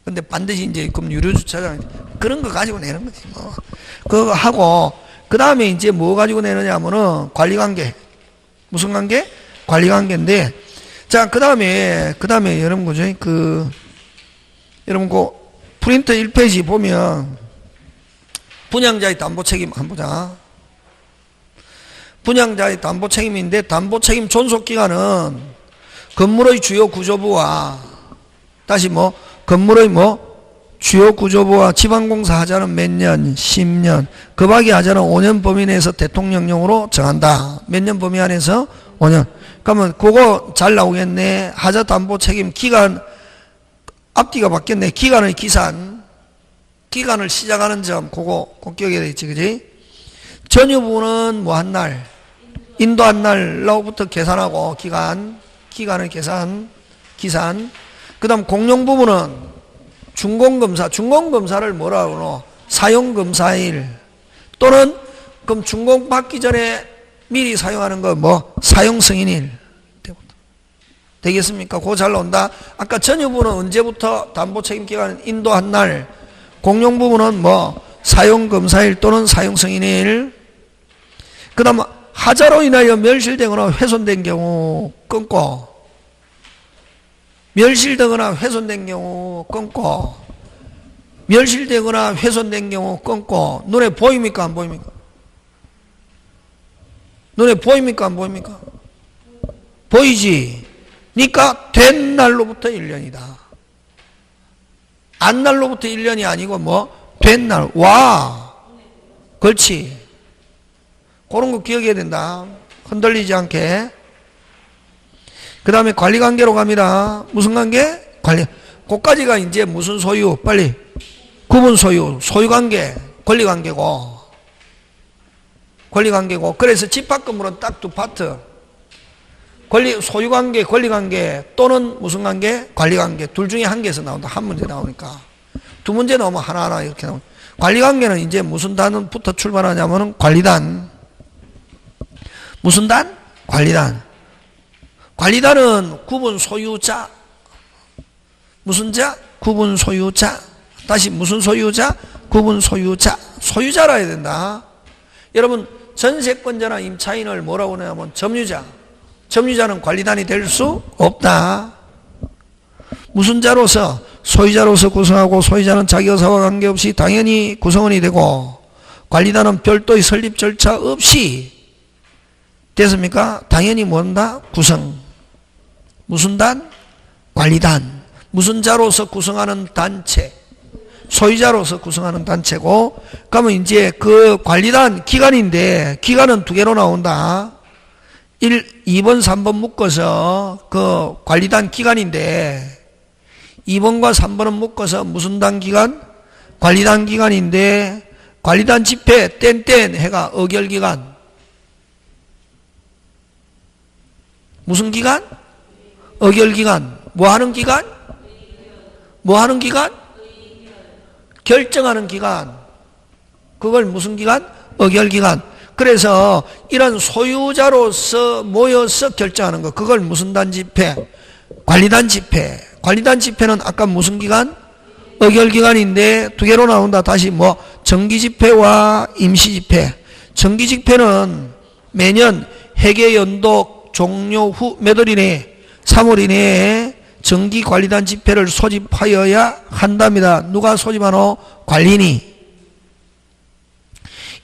근데 반드시 이제 그럼 유료 주차장 그런 거 가지고 내는 거지 뭐. 그거 하고 그 다음에 이제 뭐 가지고 내느냐 하면은 관리 관계. 무슨 관계? 관리 관계인데. 자, 그 다음에 여러분 그죠? 여러분 그 프린터 1페이지 보면 분양자의 담보 책임 한번 보자. 분양자의 담보 책임인데 담보 책임 존속 기간은 건물의 주요 구조부와 다시 뭐 건물의 주요 구조부와 지방공사 하자는 몇 년? 10년. 그 밖의 하자는 5년 범위 내에서 대통령령으로 정한다. 몇 년 범위 안에서? 5년. 그러면 그거 잘 나오겠네. 하자 담보 책임 기간 앞뒤가 바뀌었네. 기간의 기간을 시작하는 점 그거 꼭 기억해야 되겠지. 그지? 전유부는 뭐 한 날? 인도한 날로부터 계산하고 기간의 계산. 그 다음 공용 부분은 중공검사를 뭐라고 그러노? 사용검사일 또는 그럼 준공 받기 전에 미리 사용하는 거 뭐 사용승인일 되겠습니까? 그거 잘 나온다. 아까 전유부는 언제부터 담보책임기간 인도한 날, 공용부문은 뭐 사용검사일 또는 사용승인일. 그 다음 하자로 인하여 멸실되거나 훼손된 경우 끊고, 멸실되거나 훼손된 경우 끊고, 멸실되거나 훼손된 경우 끊고. 눈에 보입니까 안 보입니까? 눈에 보입니까 안 보입니까? 보이지? 그러니까 된 날로부터 1년이다. 안 날로부터 1년이 아니고 뭐 된 날. 와, 그렇지. 그런 거 기억해야 된다. 흔들리지 않게. 그 다음에 관리관계로 갑니다. 무슨 관계? 관리. 그까지가 이제 무슨 소유? 빨리. 구분 소유, 소유관계, 권리관계고. 권리관계고. 그래서 집합건물은 딱 두 파트. 소유관계, 권리관계 또는 무슨 관계? 관리관계. 둘 중에 한 개에서 나온다. 한 문제 나오니까. 두 문제 나오면 하나하나 이렇게 나옵니다. 관리관계는 이제 무슨 단부터 출발하냐면은 관리단. 무슨 단? 관리단. 관리단은 구분 소유자. 무슨 자? 구분 소유자. 다시 무슨 소유자? 구분 소유자. 소유자라 해야 된다. 여러분, 전세권자나 임차인을 뭐라고 하냐면 점유자. 점유자는 관리단이 될 수 없다. 무슨 자로서? 소유자로서 구성하고 소유자는 자기 의사와 관계없이 당연히 구성원이 되고 관리단은 별도의 설립 절차 없이 됐습니까? 당연히 뭔다? 구성. 무슨 단? 관리단. 무슨 자로서 구성하는 단체. 소유자로서 구성하는 단체고, 그러면 이제 그 관리단 기간인데, 기간은 두 개로 나온다. 2번, 3번 묶어서 그 관리단 기간인데, 2번과 3번은 묶어서 무슨 단 기간? 관리단 기간인데, 관리단 집회, 땐 해가 의결기간. 무슨 기간? 의결기간. 뭐 하는 기간? 뭐 하는 기간? 결정하는 기간. 그걸 무슨 기간? 의결기간. 그래서 이런 소유자로서 모여서 결정하는 거. 그걸 무슨 단 집회? 관리단 집회. 관리단 집회는 아까 무슨 기간? 의결기간인데 두 개로 나온다. 다시 뭐 정기집회와 임시집회. 정기집회는 매년 회계연도 종료 후 몇 월 이내에 3월 이내에 정기관리단 집회를 소집하여야 한답니다. 누가 소집하노? 관리인이.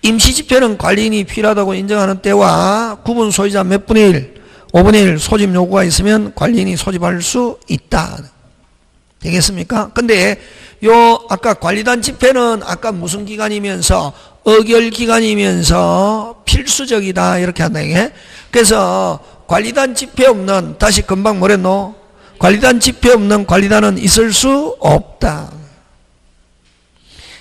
임시집회는 관리인이 필요하다고 인정하는 때와 구분 소유자 몇 분의 1, 5분의 1 소집 요구가 있으면 관리인이 소집할 수 있다. 되겠습니까? 근데 요 아까 관리단 집회는 아까 무슨 기간이면서 의결기간이면서 필수적이다 이렇게 한다 이게. 그래서 관리단 집회 없는, 다시 금방 뭐랬노? 관리단 집회 없는 관리단은 있을 수 없다.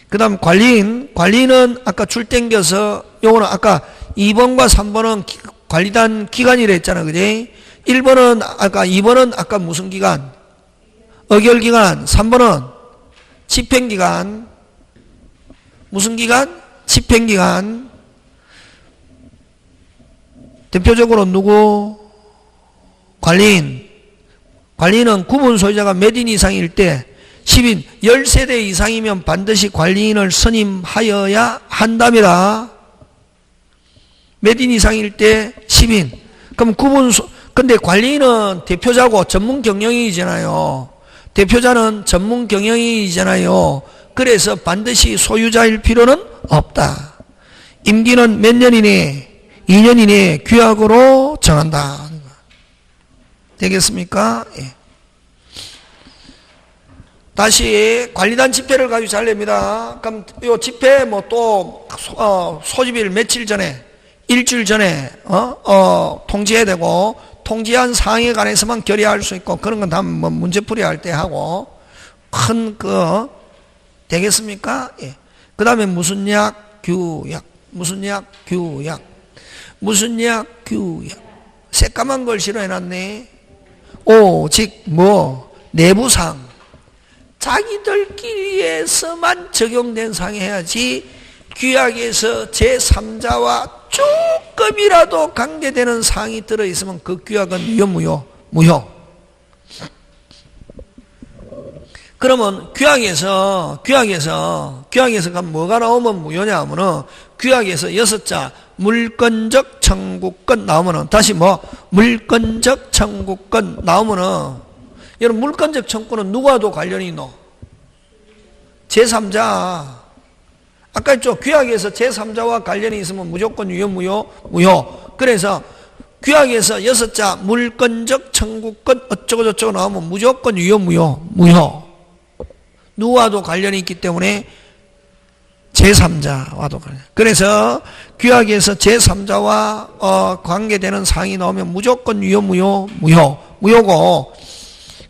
그 다음 관리인은 아까 줄 땡겨서 요거는 아까 2번과 3번은 관리단 기간이라 했잖아. 그지? 2번은 아까 무슨 기간? 의결기간. 3번은 집행기간. 무슨 기간? 집행기간. 대표적으로 누구? 관리인. 관리인은 구분 소유자가 몇 인 이상일 때 10인, 10세대 이상이면 반드시 관리인을 선임하여야 한답니다. 몇 인 이상일 때 10인. 그럼 근데 관리인은 대표자고 전문 경영인이잖아요. 대표자는 전문 경영인이잖아요. 그래서 반드시 소유자일 필요는 없다. 임기는 몇 년 이내? 2년 이내에 규약으로 정한다. 되겠습니까? 예. 다시 관리단 집회를 가지고 잘 냅니다. 그럼 요 집회 뭐 또 소집일 며칠 전에, 일주일 전에 통지해야 되고, 통지한 사항에 관해서만 결의할 수 있고, 그런 건 다 뭐 문제풀이할 때 하고, 큰 되겠습니까? 예. 그 다음에 무슨 약? 규약. 무슨 약? 규약. 무슨 약? 규약. 새까만 걸 싫어해놨네. 오직 내부상. 자기들끼리에서만 적용된 상이 해야지 규약에서 제3자와 조금이라도 관계되는 상이 들어있으면 그 규약은 유효, 무효. 그러면 규약에서 그럼 뭐가 나오면 무효냐 하면은 규약에서 6자 물권적 청구권 나오면은 다시 물권적 청구권 나오면은 여러분 물권적 청구는 누구와도 관련이 있노? 제3자. 아까 했죠. 규약에서 제3자와 관련이 있으면 무조건 유효, 무효. 그래서 규약에서 6자 물권적 청구권 어쩌고저쩌고 나오면 무조건 유효, 무효. 누구와도 관련이 있기 때문에 제3자와도 관련. 그래서 규약에서 제3자와 관계되는 상이 나오면 무조건 유효, 무효고.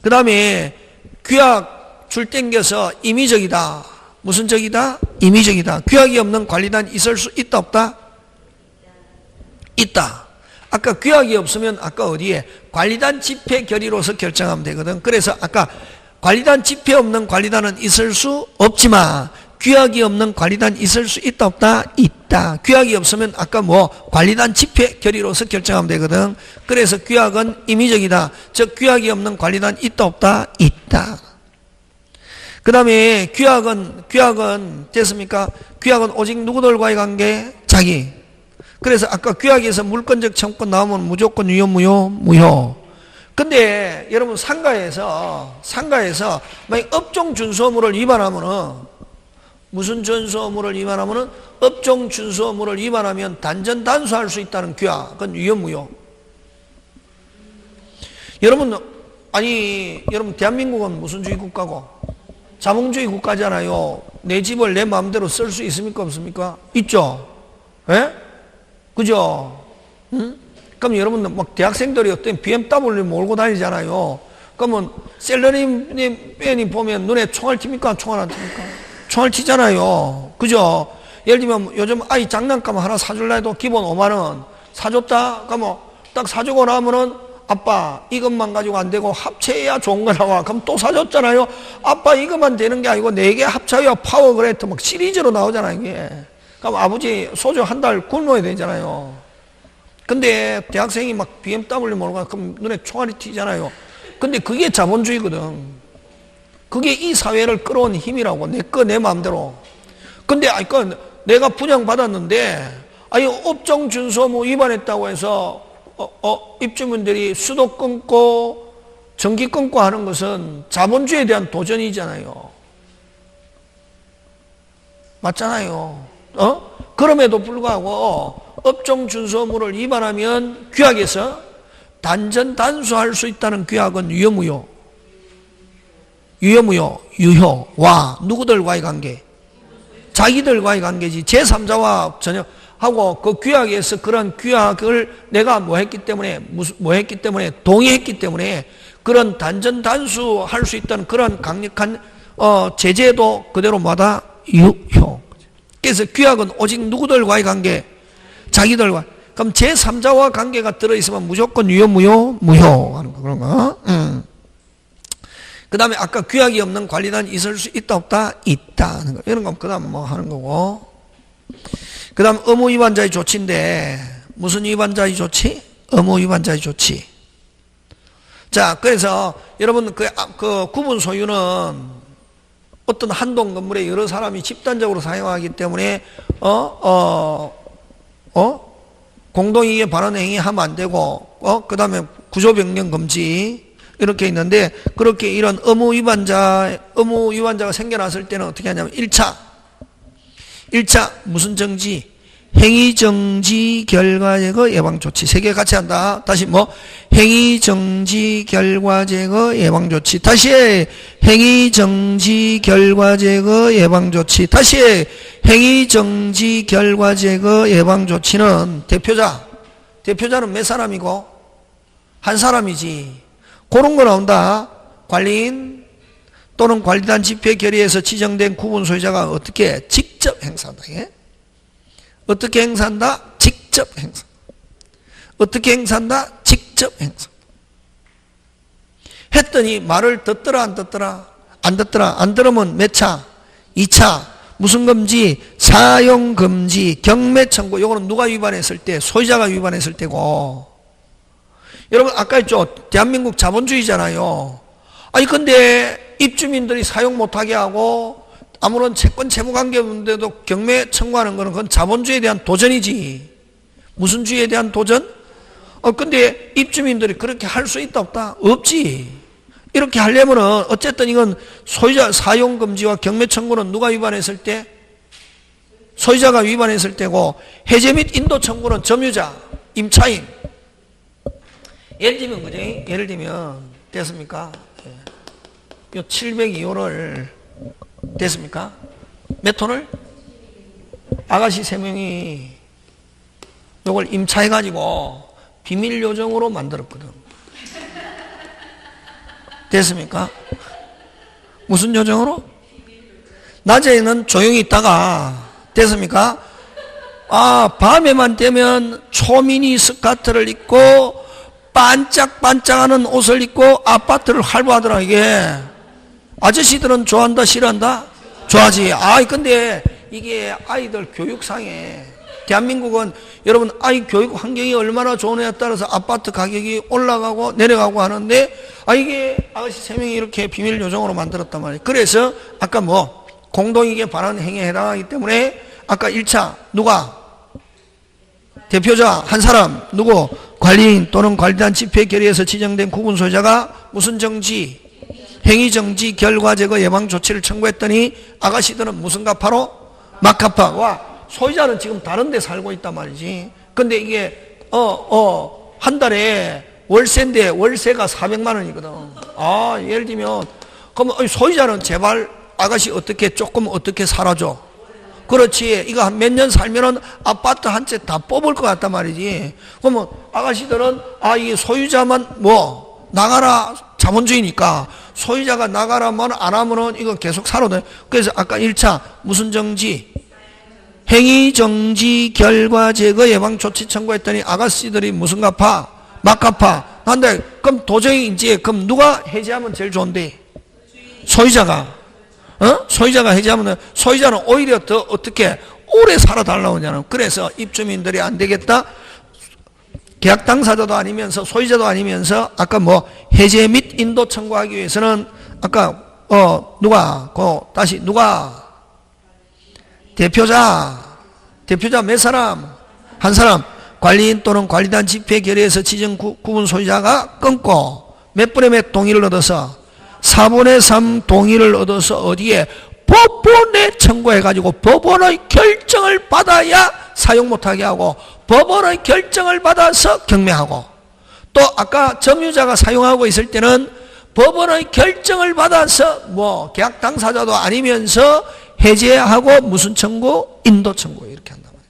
그 다음에 규약 줄 땡겨서 임의적이다. 무슨 적이다? 임의적이다. 규약이 없는 관리단 있을 수 있다, 없다? 있다. 아까 규약이 없으면 아까 어디에? 관리단 집회 결의로서 결정하면 되거든. 그래서 아까 관리단 집회 없는 관리단은 있을 수 없지만 규약이 없는 관리단 있을 수 있다, 없다? 있다. 규약이 없으면 아까 관리단 집회 결의로서 결정하면 되거든. 그래서 규약은 임의적이다. 즉 규약이 없는 관리단 있다, 없다? 있다. 그 다음에 규약은 됐습니까? 규약은 오직 누구들과의 관계? 자기. 그래서 아까 규약에서 물권적 청구권 나오면 무조건 유효, 무효. 근데 여러분 상가에서 만약 업종 준수 의무를 위반하면은 무슨 준수 의무를 위반하면은 업종 준수 의무를 위반하면 단전 단수할 수 있다는 규약은 유효, 무효. 여러분 대한민국은 무슨 주의 국가고? 자몽주의 국가잖아요. 내 집을 내 마음대로 쓸 수 있습니까, 없습니까? 있죠. 예? 그죠? 응? 그럼 여러분 막 대학생들이 어떤 BMW 몰고 다니잖아요. 그러면 셀러리맨이 보면 눈에 총알 튑니까, 총알 안 튑니까? 총알 튀잖아요. 그죠? 예를 들면 요즘 아이 장난감 하나 사줄라 해도 기본 5만 원 사줬다? 그러면 딱 사주고 나면은 아빠 이것만 가지고 안 되고 합체해야 좋은 거 나와. 그럼 또 사줬잖아요. 아빠 이것만 되는 게 아니고 4개 합쳐야 파워그레이트 막 시리즈로 나오잖아요, 이게. 그럼 아버지 소주 한 달 굶어야 되잖아요. 근데 대학생이 막 BMW 몰고 가 그럼 눈에 총알이 튀잖아요. 근데 그게 자본주의거든. 그게 이 사회를 끌어온 힘이라고. 내 마음대로. 근데 내가 분양받았는데 업종 준수 의무 위반했다고 해서 입주민들이 수도 끊고 전기 끊고 하는 것은 자본주의에 대한 도전이잖아요. 맞잖아요. 그럼에도 불구하고 업종 준수 의무를 위반하면 규약에서 단전 단수할 수 있다는 규약은 유효, 무효. 유효와 누구들과의 관계? 자기들과의 관계지. 제3자와 전혀 하고 그 규약에서 그런 규약을 내가 했기 때문에 동의했기 때문에 그런 단전 단수할 수 있다는 그런 강력한 제재도 그대로 유효. 그래서 규약은 오직 누구들과의 관계? 자기들과. 그럼 제3자와 관계가 들어있으면 무조건 유효, 무효 하는 거, 그런 거. 그 다음에 아까 규약이 없는 관리단 있을 수 있다, 없다? 있다 하는 거. 이런 거, 그 다음 하는 거고. 그 다음 의무 위반자의 조치인데, 무슨 위반자의 조치? 의무 위반자의 조치. 자, 그래서 여러분 그 구분 소유는 어떤 한동 건물에 여러 사람이 집단적으로 사용하기 때문에 공동이익에 반하는 행위 하면 안 되고 그 다음에 구조 변경 금지 이렇게 있는데 그렇게 이런 의무 위반자가 생겨났을 때는 어떻게 하냐면 1차 무슨 정지? 행위정지 결과제거 예방조치. 3개 같이 한다. 다시 행위정지 결과제거 예방조치. 다시 행위정지 결과제거 예방조치. 다시 행위정지 결과제거 예방조치는 대표자는 몇 사람이고? 한 사람이지. 그런 거 나온다. 관리인 또는 관리단 집회 결의에서 지정된 구분 소유자가 어떻게 직접 행사한다. 예? 어떻게 행사한다? 직접 행사. 어떻게 행사한다? 직접 행사. 했더니 말을 듣더라 안 듣더라? 안 듣더라. 안 들으면 몇 차? 2차. 무슨 금지? 사용 금지, 경매 청구. 요거는 누가 위반했을 때? 소유자가 위반했을 때고. 여러분 아까 했죠. 대한민국 자본주의잖아요. 아니 근데 입주민들이 사용 못하게 하고 아무런 채권 채무 관계 없는데도 경매 청구하는 거는 그건 자본주의에 대한 도전이지. 무슨 주의에 대한 도전? 근데 입주민들이 그렇게 할 수 있다 없다? 없지. 이렇게 하려면은 어쨌든 이건 소유자 사용 금지와 경매 청구는 누가 위반했을 때? 소유자가 위반했을 때고, 해제 및 인도 청구는 점유자, 임차인. 예를 들면 그죠? 예를 들면 됐습니까? 요 702호를 됐습니까? 몇 톤을? 아가씨 3명이 요걸 임차해가지고 비밀 요정으로 만들었거든. 됐습니까? 무슨 요정으로? 낮에는 조용히 있다가 됐습니까? 밤에만 되면 초미니 스커트를 입고 반짝반짝하는 옷을 입고 아파트를 활보하더라. 이게 아저씨들은 좋아한다 싫어한다? 좋아하지. 근데 이게 아이들 교육상에 대한민국은 여러분 아이 교육 환경이 얼마나 좋으냐에 따라서 아파트 가격이 올라가고 내려가고 하는데 이게 아가씨 3명이 이렇게 비밀 요정으로 만들었단 말이에요. 그래서 아까 공동이익에 반하는 행위에 해당하기 때문에 아까 1차 누가? 대표자 한 사람 누구? 관리인 또는 관리단 집회 결의에서 지정된 구분 소유자가 무슨 정지? 행위 정지 결과 제거 예방 조치를 청구했더니 아가씨들은 무슨 갚아로? 막 갚아. 와, 소유자는 지금 다른 데 살고 있단 말이지. 근데 이게 한 달에 월세인데 월세가 400만 원이거든. 예를 들면 그럼 소유자는 제발 아가씨 조금 어떻게 살아줘. 그렇지. 이거 한 몇 년 살면은 아파트 한 채 다 뽑을 것 같단 말이지. 그러면 아가씨들은 이 소유자만 나가라, 자본주의니까 소유자가 나가라만 안 하면은 이거 계속 살아도 돼. 그래서 아까 1차 무슨 정지? 행위 정지 결과 제거 예방 조치 청구했더니 아가씨들이 무슨 갚아? 막 갚아. 근데 그럼 도저히 그럼 누가 해제하면 제일 좋은데? 소유자가. 소유자가 해제하면 소유자는 오히려 더 어떻게 오래 살아달라고 하잖아. 그래서 입주민들이 안 되겠다. 계약 당사자도 아니면서 소유자도 아니면서 아까 해제 및 인도 청구하기 위해서는 아까 누가 다시 누가 대표자 몇 사람? 한 사람. 관리인 또는 관리단 집회 결의에서 지정 구분 소유자가 끊고 몇 분의 몇 동의를 얻어서 4분의 3 동의를 얻어서 어디에? 법원에 청구해가지고 법원의 결정을 받아야 사용 못하게 하고 법원의 결정을 받아서 경매하고 또 아까 점유자가 사용하고 있을 때는 법원의 결정을 받아서 계약 당사자도 아니면서 해제하고 무슨 청구? 인도 청구. 이렇게 한단 말이에요.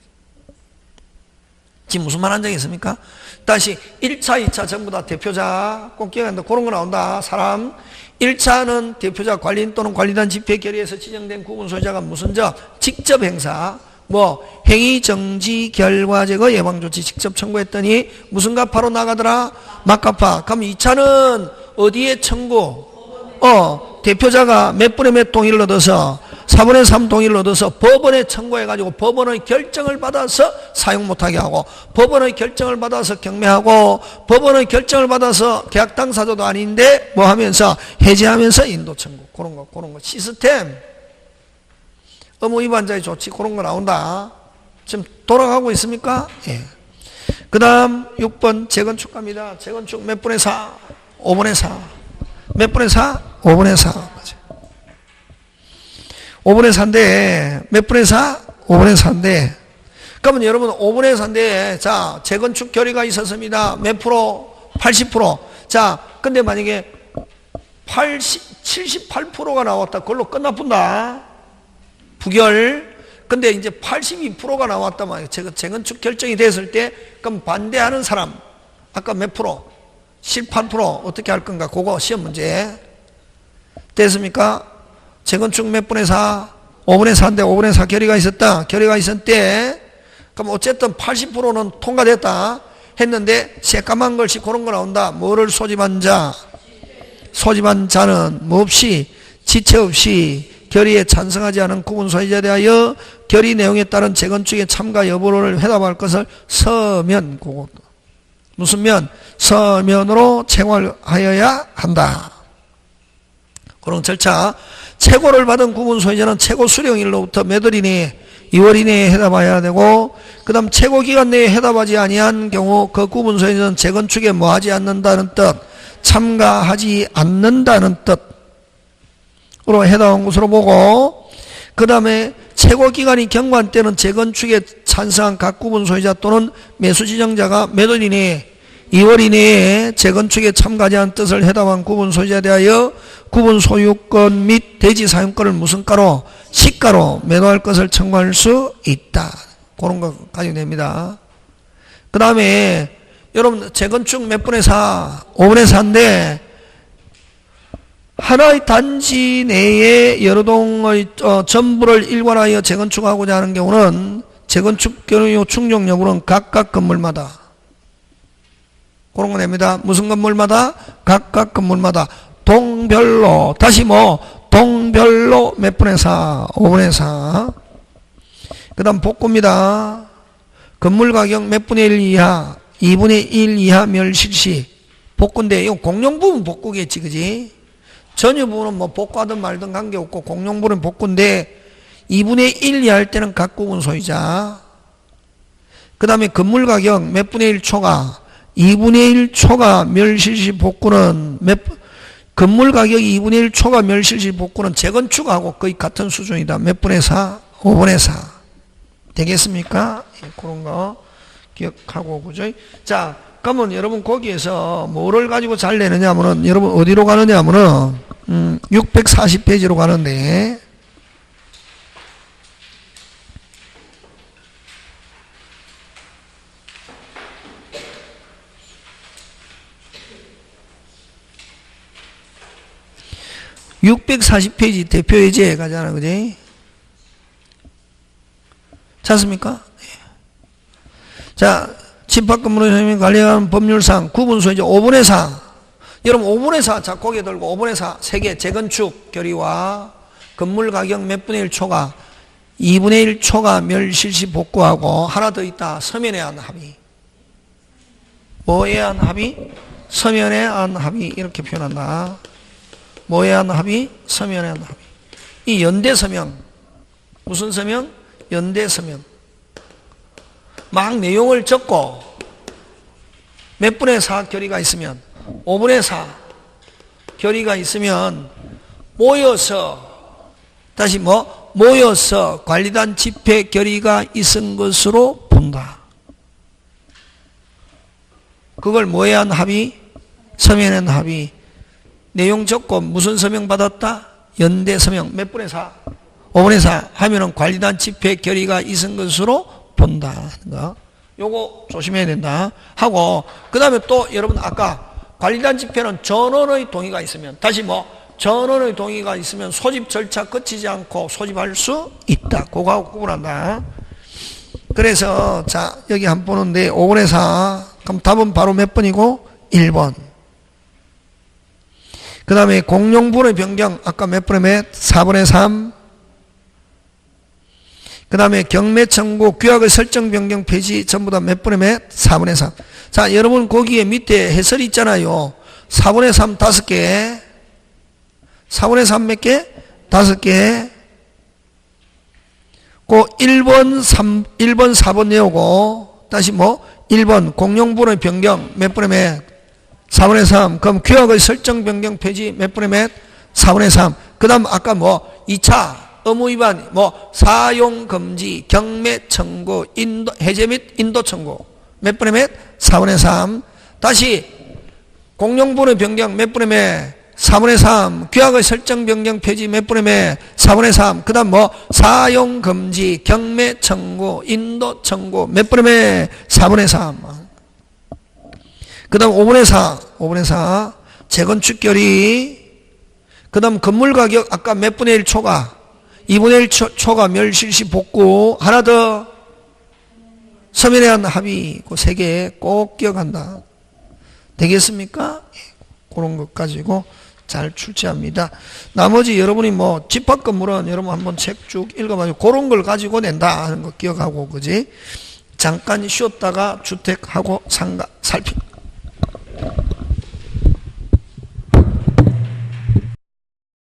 지금 무슨 말 한 적 있습니까? 다시 1차, 2차 전부 다 대표자 꼭 기억한다. 그런 거 나온다. 사람 1차는 대표자 관리인 또는 관리단 집회 결의에서 지정된 구분 소유자가 무슨 직접 행사 행위 정지 결과 제거 예방 조치 직접 청구했더니 무슨 갚아로 나가더라? 막 갚아. 그럼 2차는 어디에 청구? 대표자가 몇 분의 몇 동의를 얻어서 4분의 3 동의를 얻어서 법원에 청구해가지고 법원의 결정을 받아서 사용 못하게 하고 법원의 결정을 받아서 경매하고 법원의 결정을 받아서 계약 당사자도 아닌데 하면서 해제하면서 인도 청구. 그런 거 시스템. 의무 위반자의 조치 그런 거 나온다. 지금 돌아가고 있습니까? 예. 그 다음 6번 재건축 갑니다. 재건축 몇 분의 4? 5분의 4. 몇 분의 4? 5분의 4. 5분의 4인데 몇 분의 4? 5분의 4인데 그러면 여러분 5분의 4인데 자 재건축 결의가 있었습니다. 몇 프로? 80%. 자 근데 만약에 78%가 나왔다. 그걸로 끝나본다. 부결. 근데 이제 82%가 나왔단 말이에요. 재건축 결정이 됐을 때 그럼 반대하는 사람 아까 몇 프로? 18% 어떻게 할 건가? 그거 시험 문제 됐습니까? 재건축 몇 분의 4? 5분의 4인데 5분의 4 결의가 있었다. 결의가 있었대. 그럼 어쨌든 80%는 통과됐다 했는데 새까만 글씨 그런 거 나온다. 뭐를 소집한 자? 소집한 자는 뭐 없이 지체 없이 결의에 찬성하지 않은 구분 소유자에 대하여 결의 내용에 따른 재건축의 참가 여부를 회답할 것을 서면, 무슨 면? 서면으로 채권하여야 한다. 그런 절차. 채권을 받은 구분 소유자는 채권 수령일로부터 몇 월 이내에 2월 이내에 해답해야 되고, 그 다음 채권 기간 내에 해답하지 아니한 경우 그 구분 소유자는 재건축에 뭐하지 않는다는 뜻, 참가하지 않는다는 뜻으로 해답한 것으로 보고, 그 다음에 채권 기간이 경과한 때는 재건축에 찬성한 각 구분 소유자 또는 매수 지정자가 몇 월 이내에 2월 이내에 재건축에 참가하지 않은 뜻을 해답한 구분 소유자에 대하여 구분 소유권 및 대지 사용권을 무슨 가로? 시가로 매도할 것을 청구할 수 있다. 그런 거 가지고 됩니다. 그 다음에 여러분 재건축 몇 분의 4? 5분의 4인데 하나의 단지 내에 여러 동의 전부를 일관하여 재건축하고자 하는 경우는 재건축 경유 충족 여부는 각각 건물마다 그런 거 냅니다. 무슨 건물마다? 각각 건물마다 동별로, 다시 동별로 몇 분의 4? 5분의 4. 그 다음 복구입니다. 건물 가격 몇 분의 1 이하? 2분의 1 이하 멸실시. 복구인데, 이거 공용 부분 복구겠지, 그지? 전유 부분은 복구하든 말든 관계없고, 공용 부분은 복구인데, 2분의 1 이하 할 때는 각 구분 소유자. 그 다음에 건물 가격 몇 분의 1 초과? 2분의 1 초과 멸실시 복구는 건물 가격 2분의 1 초과 멸실시 복구는 재건축하고 거의 같은 수준이다. 몇 분의 4? 5분의 4. 되겠습니까? 그런 거 기억하고, 그죠? 자, 그러면 여러분 거기에서 뭐를 가지고 잘 내느냐 하면은, 여러분 어디로 가느냐 하면은, 640페이지로 가는데, (640페이지) 대표 예제에 가잖아, 그지? 찾습니까? 자, 집합건물의 관리하는 법률상 구분 소유자 5분의 4. 여러분 5분의 4, 자 고개 들고 5분의 4, 3개 재건축 결의와 건물 가격 몇 분의 1 초과 2분의 1 초과 멸실시 복구하고 하나 더 있다. 서면에 한 합의. 뭐에 한 합의? 서면에 한 합의. 이렇게 표현한다. 뭐에 한 합의? 서면에 한 합의. 이 연대 서명. 무슨 서명? 연대 서명. 막 내용을 적고 몇 분의 4 결의가 있으면 5분의 4 결의가 있으면 모여서 다시 모여서 관리단 집회 결의가 있은 것으로 본다. 그걸 뭐에 한 합의? 서면에 한 합의. 내용 적고 무슨 서명 받았다? 연대 서명. 몇 분의 4? 5분의 4 하면은 관리단 집회 결의가 있은 것으로 본다. 요거 조심해야 된다. 하고, 그 다음에 또 여러분 아까 관리단 집회는 전원의 동의가 있으면, 다시 전원의 동의가 있으면 소집 절차 거치지 않고 소집할 수 있다. 그거하고 구분한다. 그래서, 자, 여기 한 번 보는데 5분의 4. 그럼 답은 바로 몇 번이고? 1번. 그 다음에 공용분의 변경, 아까 몇 분의 몇? 4분의 3. 그 다음에 경매 청구, 규약의 설정 변경 폐지 전부 다 몇 분의 몇? 4분의 3. 자, 여러분 거기에 밑에 해설이 있잖아요. 4분의 3 5개. 4분의 3 몇 개? 5개. 그 1번, 4번 내우고, 다시 1번 공용분의 변경 몇 분의 몇? 4분의 3. 그럼 규약의 설정 변경 폐지 몇 분의 몇? 4분의 3. 그 다음 아까 2차 의무위반, 사용 금지, 경매 청구, 해제 및 인도 청구. 몇 분의 몇? 4분의 3. 다시, 공용분의 변경 몇 분의 몇? 4분의 3. 규약의 설정 변경 폐지 몇 분의 몇? 4분의 3. 그 다음 사용 금지, 경매 청구, 인도 청구. 몇 분의 몇? 4분의 3. 그 다음 5분의 4. 5분의 4. 재건축 결의. 그 다음 건물 가격 아까 몇 분의 1 초과? 2분의 1 초과 멸실시 복구. 하나 더 서면에 한 합의. 그 3개 꼭 기억한다. 되겠습니까? 그런 것 가지고 잘 출제합니다. 나머지 여러분이 뭐 집합 건물은 여러분 한번 책 쭉 읽어봐요. 그런 걸 가지고 낸다 하는 거 기억하고, 그지? 잠깐 쉬었다가 주택하고 상가 살피